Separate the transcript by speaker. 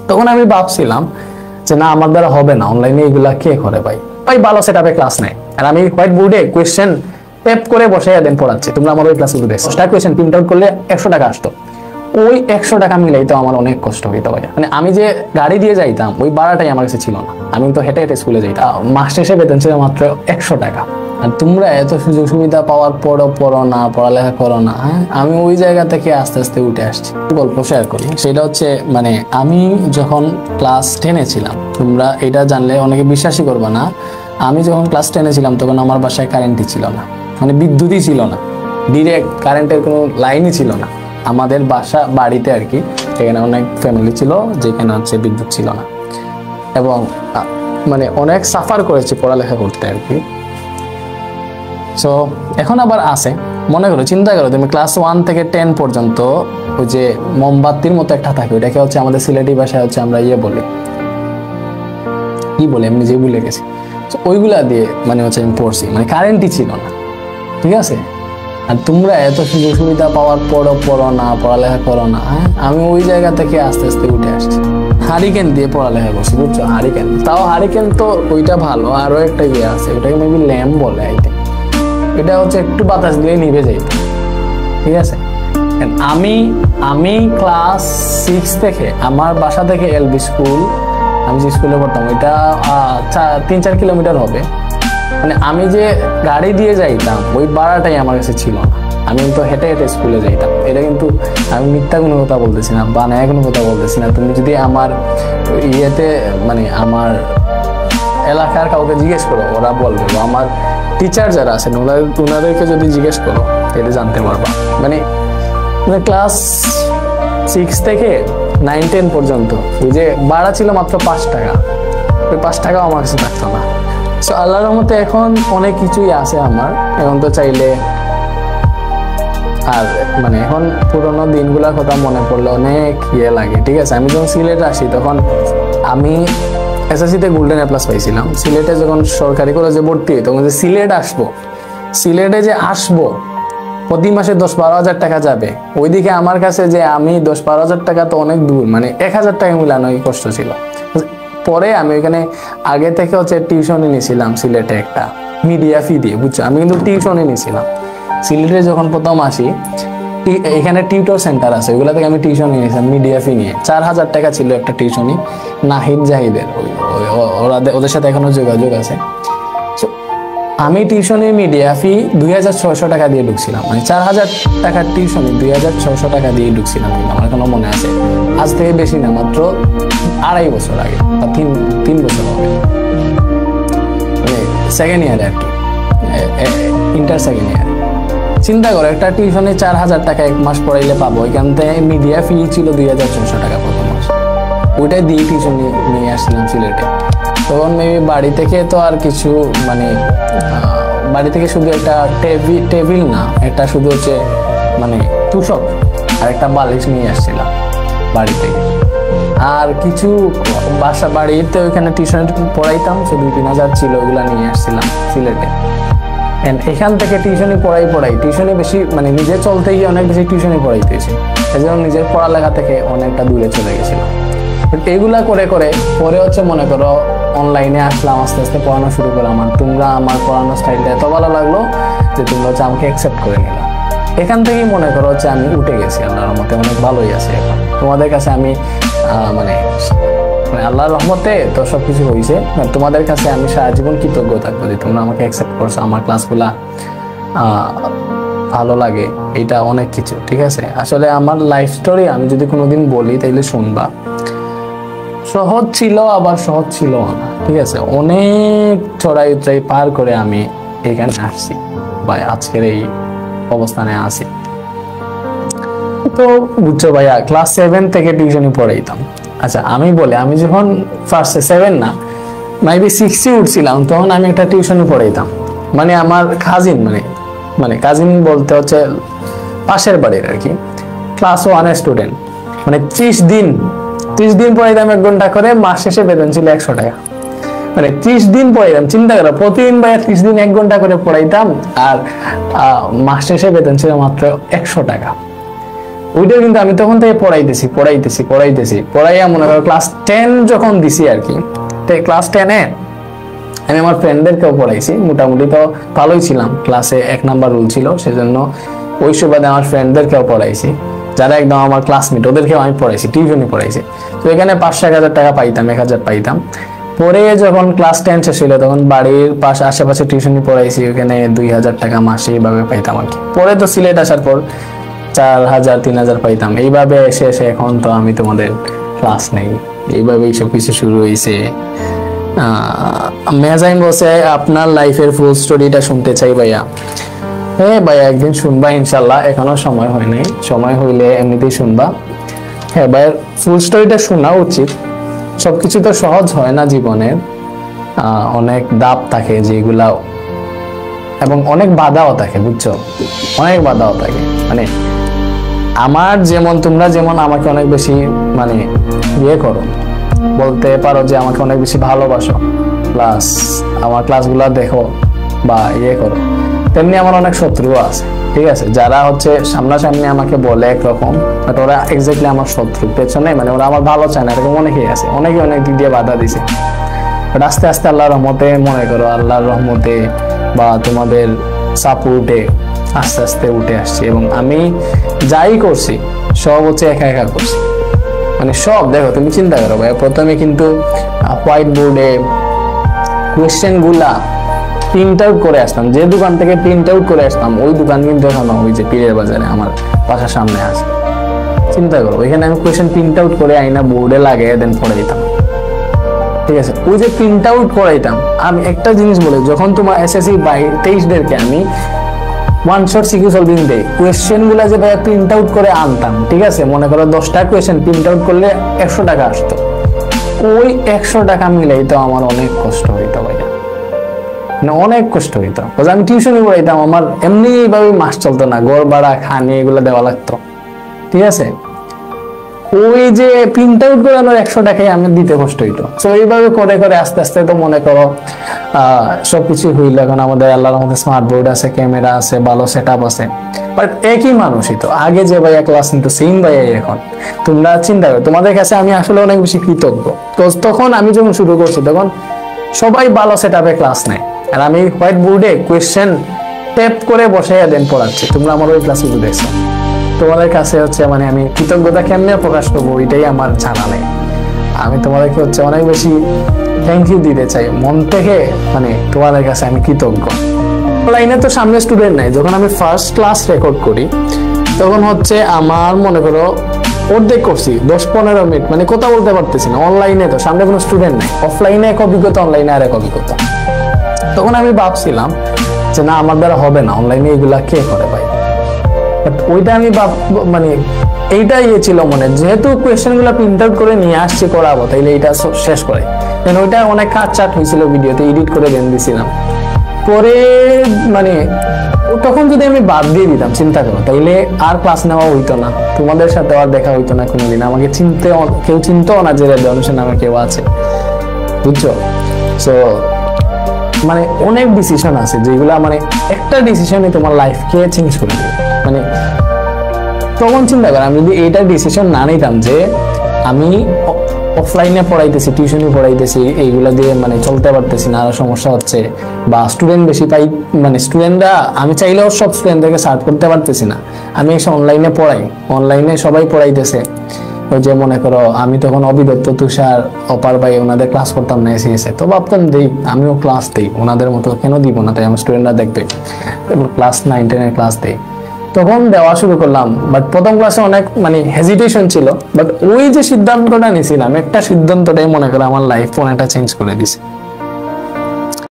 Speaker 1: তখন আমি ভাবছিলাম যে না, আমার দ্বারা হবে না, অনলাইনে এগুলা কে করে ভাই। ভাই ভালো সেটআপে ক্লাস নেয়, আর আমি হোয়াইট বোর্ডে কোয়েশ্চেন টাইপ করে বসে দেন পড়াচ্ছি। তোমরা আমার ওই ক্লাসগুলো দেখছো, 10টা কোয়েশ্চেন প্রিন্ট আউট করলে 100 টাকা আসতো। ওই 100 টাকা মিলাইতে আমার অনেক কষ্ট হইতো ভাই। মানে আমি যে গাড়ি দিয়ে যাইতাম ওই ভাড়াটাই আমার কাছে ছিল না, আমি তো হেঁটে হেঁটে স্কুলে যাইতাম। মাস শেষে বেতন ছিল মাত্র 100 টাকা। আর তোমরা এত সুযোগ সুবিধা পাওয়ার পরও পড়ো না, পড়ালেখা করো না। হ্যাঁ, আমি ওই জায়গা থেকে আস্তে আস্তে উঠে আসছি। গল্প শেয়ার করি, সেটা হচ্ছে মানে আমি যখন ক্লাস 10-এ ছিলাম, তোমরা এটা জানলে অনেকে বিশ্বাসই করবে না, আমি যখন ক্লাস 10-এ ছিলাম তখন আমার বাসায় কারেন্টই ছিল না, মানে বিদ্যুৎই ছিল না, ডিরেক্ট কারেন্টের কোনো লাইনই ছিল না। আমাদের বাড়িতে আর কি, এখানে অনেক ফ্যামিলি ছিল যেখানে হচ্ছে বিদ্যুৎ ছিল না, এবং মানে অনেক সাফার করেছি পড়ালেখা করতে আর কি। সো এখন আবার আছে, মনে করো, চিন্তা করো তুমি ক্লাস 1 থেকে 10 পর্যন্ত ওই যে মোমবাতির মতো একটা থাকে, ওইটাকে হচ্ছে আমাদের সিলেটি ভাষায় হচ্ছে আমরা বলি, কি বলে আমি নিজেই ভুলে গেছি। ওইগুলা দিয়ে মানে হচ্ছে আমি পড়ছি, মানে কারেন্টই ছিল না, ঠিক আছে। আর তোমরা এত সুযোগ সুবিধা পাওয়ার পরও পড়ো না, পড়ালেখা করো না। হ্যাঁ, আমি ওই জায়গা থেকে আস্তে আস্তে উঠে আসছি। হারিকেন দিয়ে পড়ালেখা করছি, বুঝছো, হারিকেন। তাও হারিকেন তো ওইটা ভালো, আরো একটা আছে, ওটাকে মেবি ল্যাম্প বলে আই থিঙ্ক। এটা হচ্ছে একটু বাতাস দিলেই নিভে যাইত, ঠিক আছে। আমি ক্লাস 6 থেকে আমার বাসা থেকে এলবি স্কুল, আমি যে স্কুলে পড়তাম ওইটা 3-4 কিলোমিটার হবে। মানে আমি যে গাড়ি দিয়ে যাইতাম ওই ভাড়াটাই আমার কাছে ছিল না, আমি কিন্তু হেঁটে হেঁটে স্কুলে যাইতাম। এটা কিন্তু আমি মিথ্যা কোনো কথা বলতেছি না, বানায় কোনো কথা বলতেছি না। তুমি যদি আমার ইয়েতে মানে আমার এলাকার কাউকে জিজ্ঞেস করো, ওরা বলবে, আমার টিচার যারা আছেন ওনাদেরকে যদি জিজ্ঞেস করো এটা জানতে পারবা। মানে ক্লাস 6 থেকে 9-10 পর্যন্ত ওই যে ভাড়া ছিল মাত্র 5 টাকা, ওই 5 টাকাও আমার কাছে থাকতো না। সো আল্লাহর রহমতে এখন অনেক কিছুই আছে আমার, এখন তো চাইলে আর মানে এখন পুরোনো দিনগুলোর কথা মনে পড়লে অনেক লাগে, ঠিক আছে। আমি যখন সিলেটে আসি তখন আমি এসএসসিতে গোল্ডেন এ প্লাস পাইছিলাম। সিলেটে যখন সরকারি কলেজে ভর্তি হই তখন যে সিলেটে যে আসবো প্রতি মাসে 10-12 হাজার টাকা যাবে, ওইদিকে আমার কাছে যে আমি 10-12 হাজার টাকা তো অনেক দূর, মানে 1000 টাকা মিলানো কষ্ট ছিল। পরে আমি ওইখানে আগে থেকে হচ্ছে টিউশনই নিয়েছিলাম সিলেটে একটা মিডিয়া ফি দিয়ে, বুঝছো। আমি কিন্তু টিউশনই নিয়েছিলাম সিলেটে যখন প্রথম আসি। এখানে টিউটর সেন্টার আছে, ওইগুলো থেকে আমি টিউশনই নিয়েছিলাম মিডিয়া ফি নিয়ে। 4000 টাকা ছিল একটা টিউশনই, নাহিদ জাহিদের, ওদের সাথে এখনো যোগাযোগ আছে। আমি টিউশনে মিডিয়া ফি 2600 টাকা দিয়ে ঢুকছিলাম, মানে 4000 টাকার টিউশনে 2600 টাকা দিয়ে ঢুকছিলাম। আমার এখনো মনে আছে, আজ থেকে বেশি না, মাত্র 2.5 বছর আগে বা 3 বছর হবে, মানে সেকেন্ড ইয়ারে আর কি, ইন্টার সেকেন্ড ইয়ার। চিন্তা করো, একটা টিউশনে 4000 টাকা এক মাস পড়াইলে পাবো, এখান থেকে মিডিয়া ফি ছিল 2600 টাকা প্রথম মাস। ওইটাই দিয়ে টিউশন নিয়ে আসছিলাম সিলেটে। তখন মেবি বাড়ি থেকে তো আর কিছু মানে বাড়ি থেকে শুধু একটা টেবিল না, একটা শুধু হচ্ছে মানে তুষক আর একটা বালিশ নিয়ে আসছিলাম বাড়ি থেকে। আর কিছু বাড়িতে ওইখানে টিউশন পড়াইতাম, সে 2-3 হাজার ছিল, ওগুলা নিয়ে আসছিলাম সিলেটে। এখান থেকে টিউশনি পড়াই টিউশনি বেশি, মানে নিজে চলতে গিয়ে অনেক বেশি টিউশনি পড়াইতেছি, এই জন্য নিজের পড়ালেখা থেকে অনেকটা দূরে চলে গেছিল। এগুলা করে করে পরে হচ্ছে মনে করো অনলাইনে আসলাম, আস্তে আস্তে পড়ানো শুরু করলাম। আর তোমরা আমার পড়ানোর স্টাইলটা এত ভালো লাগলো যে তোমরা হচ্ছে আমাকে অ্যাকসেপ্ট করে নিলাম। এখান থেকেই মনে করো হচ্ছে আমি উঠে গেছি, আল্লাহর রহমতে অনেক ভালোই আছে এখন। তোমাদের কাছে আমি মানে আল্লাহর রহমতে তো সবকিছু হয়েছে, তোমাদের কাছে আমি সারা জীবন কৃতজ্ঞ থাকবো যে তোমরা আমাকে অ্যাকসেপ্ট করছো, আমার ক্লাসগুলা ভালো লাগে, এটা অনেক কিছু, ঠিক আছে। আসলে আমার লাইফ স্টোরি আমি যদি কোনোদিন বলি তাইলে শুনবা। সহজ ছিল আবার সহজ ছিল না, ঠিক আছে। অনেক চড়াই উতরাই পার করে আমি এখানে আসছি বা আজকের এই অবস্থানে আছি। তো বুঝছো ভাইয়া, ক্লাস 7 থেকে টিউশনি পড়াইতাম। আচ্ছা আমি বলি, আমি যখন ফার্স্টে 7 না মেবি 6-এ উঠছিলাম তখন আমি একটা টিউশনি পড়াইতাম। মানে আমার কাজিন, মানে কাজিন বলতে হচ্ছে পাশের বাড়ির আর কি, ক্লাস 1-এর স্টুডেন্ট। মানে 30 দিন পড়াইতাম 1 ঘন্টা করে, মাস শেষে বেতন ছিল 100 টাকা। মানে 30 দিন পড়াইতাম, চিন্তা করো, প্রতিদিন ভাইয়া 30 দিন 1 ঘন্টা করে পড়াইতাম, আর মাস শেষে বেতন ছিল মাত্র 100 টাকা। ওইটা কিন্তু আমি তখন থেকে পড়াইয়া মনে করো ক্লাস 10 যখন দিছি আর কি, ক্লাস 10-এ আমি আমার ফ্রেন্ডদেরকেও পড়াইছি, মোটামুটি তো ভালোই ছিলাম, ক্লাসে 1 নাম্বার রুল ছিল, সেজন্য ওই সুবাদে আমার ফ্রেন্ডদেরকেও পড়াইছি, যারা একদম আমার ক্লাসমেট ওদেরকেও আমি পড়াইছি, টিউশনই পড়াইছি। তো এখানে 500-1000 টাকা পাইতাম, 1000 পাইতাম। পরে যখন ক্লাস 10 শেষ হইলো তখন বাড়ির পাশে আশেপাশে টিউশনই পড়াইছি, ওখানে 2000 টাকা মাসে এইভাবে পাইতাম আর কি। পরে তো সিলেট আসার পর 4000-3000 পাইতাম, এইভাবে এসে এখন তো আমি তোমাদের ক্লাস নেই, এইভাবেই সবকিছু শুরু হয়েছে। মেজাইন বসে আপনার লাইফের ফুল স্টোরিটা শুনতে চাই ভাইয়া। হ্যাঁ ভাইয়া, একদিন শুনবা ইনশাল্লাহ, এখনো সময় হয় নাই, সময় হইলে এমনিতেই শুনবা। হ্যাঁ ভাইয়া, ফুল স্টোরিটা শোনা উচিত। সবকিছু তো সহজ হয় না জীবনের, অনেক ধাপ থাকে যেগুলা, এবং অনেক বাধাও থাকে, বুঝছো, অনেক বাধাও থাকে। মানে আমার যেমন, তোমরা যেমন আমাকে অনেক বেশি মানে ইয়ে করো, বলতে পারো যে আমাকে অনেক বেশি ভালোবাসো, প্লাস আমার ক্লাসগুলা দেখো বা ইয়ে করো, তেমনি আমার অনেক শত্রুও আছে, ঠিক আছে, যারা হচ্ছে সামনাসামনি আমাকে বলে একরকম, বাট ওরা এক্স্যাক্টলি আমার শত্রু, পেছনে মানে ওরা আমার ভালো চায় না, এরকম অনেকেই আছে, অনেকে অনেক দিক দিয়ে বাধা দিছে। বাট আস্তে আস্তে আল্লাহর রহমতে, মনে করো আল্লাহর রহমতে বা তোমাদের সাপোর্টে আস্তে আস্তে উঠে আসছি, এবং আমি যাই করছি সব হচ্ছে একা একা করছি। মানে সব দেখো, তুমি চিন্তা করো ভাই, প্রথমে কিন্তু হোয়াইট বোর্ডে কোয়েশ্চেন গুলা প্রিন্ট আউট করে আসতাম, যে দোকান থেকে প্রিন্ট আউট করে আসতাম ওই দোকান কিন্তু এখনো ওই যে পীরের বাজারে আমার বাসার সামনে আছে। চিন্তা করো, ওইখানে আমি কোয়েশ্চেন প্রিন্ট আউট করে আইনা বোর্ডে লাগিয়ে দেন পড়ে দিতাম, ঠিক আছে। ওই যে প্রিন্ট আউট করাইতাম, আমি একটা জিনিস বলি, যখন তোমার এসএসসি 23-দেরকে আমি ওয়ান শট সিকিউ সলভিং দেই, কোয়েশ্চেন গুলা যে ভাইয়া প্রিন্ট আউট করে আনতাম, ঠিক আছে, মনে করো 10টা কোয়েশ্চেন প্রিন্ট আউট করলে 100 টাকা আসতো, ওই 100 টাকা মিলাই তো আমার অনেক কষ্ট হইতো ভাইয়া, মানে অনেক কষ্ট হইতো। আমি টিউশনই পড়াইতাম, আমার এমনি ভাবে মাস চলতো না, ঘর ভাড়া খানি এগুলো দেওয়া লাগতো, ঠিক আছে। ওই যে প্রিন্ট আউট করানোর 100 টাকাই আমি দিতে কষ্ট হইতো। তো এইভাবে করে করে আস্তে আস্তে তো মনে করো সবকিছু হইল। এখন আমাদের আল্লাহর মধ্যে স্মার্ট বোর্ড আছে, ক্যামেরা আছে, ভালো সেট আপ আছে, বাট একই মানুষই তো, আগে যে ভাইয়া ক্লাস নিত সেম ভাইয়াই এখন। তোমরা চিন্তা করো, তোমাদের কাছে আমি আসলে অনেক বেশি কৃতজ্ঞ। তো তখন আমি যখন শুরু করছি তখন সবাই ভালো সেট আপে ক্লাস নেয়, আর আমি হোয়াইট বোর্ডে কোয়েশ্চেন ট্যাপ করে বসাইয়া দেন পড়াচ্ছি। তোমরা আমার ওই ক্লাসগুলো দেখছো, তোমাদের কাছে হচ্ছে মানে আমি কৃতজ্ঞতা কেমনে প্রকাশ করবো ওইটাই আমার জানা নেই। আমি তোমাদেরকে হচ্ছে অনেক বেশি থ্যাংক ইউ দিতে চাই মন থেকে, মানে তোমাদের কাছে আমি কৃতজ্ঞ। লাইনে তো সামনে স্টুডেন্ট নাই, যখন আমি ফার্স্ট ক্লাস রেকর্ড করি তখন হচ্ছে আমার মনে করো অর্ধেক করছি 10-15 মিনিট, মানে কথা বলতে পারতেছি না। অনলাইনে তো সামনে কোনো স্টুডেন্ট নাই, অফলাইনে এক অভিজ্ঞতা, অনলাইনে আর এক অভিজ্ঞতা। তখন আমি ভাবছিলাম যে না, আমার দ্বারা হবে না, অনলাইনে এগুলা কে করে ভাই। ওইটা আমি মানে এইটাই ছিল মনে, যেহেতু কোয়েশ্চেন গুলো প্রিন্ট আউট করে নিয়ে আসছি করাবো, তাইলে এটা শেষ করে। ওইটা অনেক কাজ চাট হয়েছিল, ভিডিওতে এডিট করে দেন দিছিলাম। পরে মানে তখন যদি আমি বাদ দিয়ে দিতাম, চিন্তা করো, তাইলে আর ক্লাস নেওয়া হইতো না, তোমাদের সাথে আর দেখা হইতো না কোনোদিন, আমাকে কেউ চিনতো না যে রেডিওনেশন নামে কেউ আছে, বুঝছো। সো মানে অনেক ডিসিশন আছে যেগুলা মানে একটা ডিসিশনে তোমার লাইফকে চেঞ্জ করে দেবে। মানে তখন চিন্তা করো, আমি যদি এইটা ডিসিশন না নিতাম যে আমি অফলাইনে পড়াইতেছি, টিউশনি পড়াইতেছি, এইগুলা দিয়ে মানে চলতে পারতেছি না, আরো সমস্যা হচ্ছে, বা স্টুডেন্ট বেশি পাই, মানে স্টুডেন্টরা আমি চাইলেও সব স্টুডেন্টদেরকে সার্ভ করতে পারতেছি না, আমি এসে অনলাইনে পড়াই, অনলাইনে সবাই পড়াইতেছে। ওই যে মনে করো আমি তখন অবিদত্ত, তুষার, অপার ভাই ওনাদের ক্লাস করতাম না এসে, তো ভাবতাম দেই আমিও ক্লাস দিই, ওনাদের মতো কেন দিব না, তাই আমার স্টুডেন্টরা দেখবে, ক্লাস 9-10 ক্লাস দিই। তখন দেওয়া শুরু করলাম, বাট প্রথম ক্লাসে অনেক মানে হেজিটেশন ছিল, বাট ওই যে সিদ্ধান্তটা নিয়েছিলাম, একটা সিদ্ধান্তটাই মনে করো আমার লাইফ অনেকটা চেঞ্জ করে দিছে।